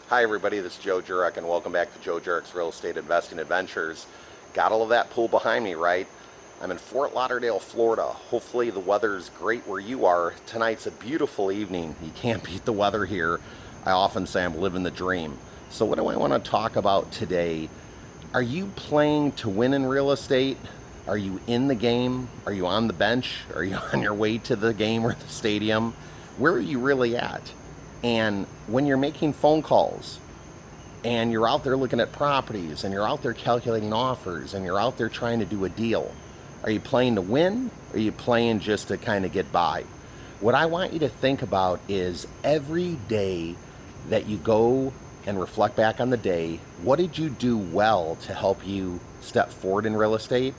Hi everybody, this is Joe Jurek and welcome back to Joe Jurek's Real Estate Investing Adventures. Got all of that pool behind me, right? I'm in Fort Lauderdale, Florida. Hopefully the weather's great where you are. Tonight's a beautiful evening. You can't beat the weather here. I often say I'm living the dream. So what do I want to talk about today? Are you playing to win in real estate? Are you in the game? Are you on the bench? Are you on your way to the game or the stadium? Where are you really at? And when you're making phone calls and you're out there looking at properties and you're out there calculating offers and you're out there trying to do a deal, are you playing to win or are you playing just to kind of get by? What I want you to think about is every day that you go and reflect back on the day, what did you do well to help you step forward in real estate?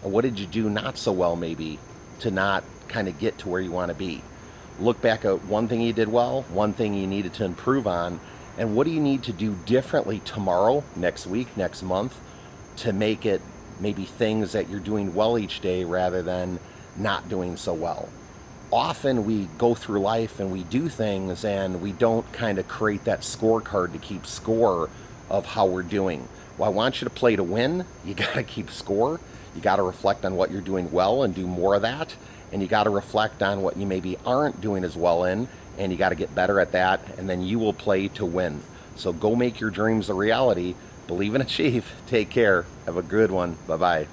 And what did you do not so well maybe to not kind of get to where you want to be? Look back at one thing you did well, one thing you needed to improve on, and what do you need to do differently tomorrow, next week, next month to make it maybe things that you're doing well each day rather than not doing so well. Often we go through life and we do things and we don't kind of create that scorecard to keep score of how we're doing. Well, I want you to play to win. You got to keep score. You got to reflect on what you're doing well and do more of that. And you got to reflect on what you maybe aren't doing as well in, and you got to get better at that, and then you will play to win. So go make your dreams a reality. Believe and achieve. Take care. Have a good one. Bye-bye.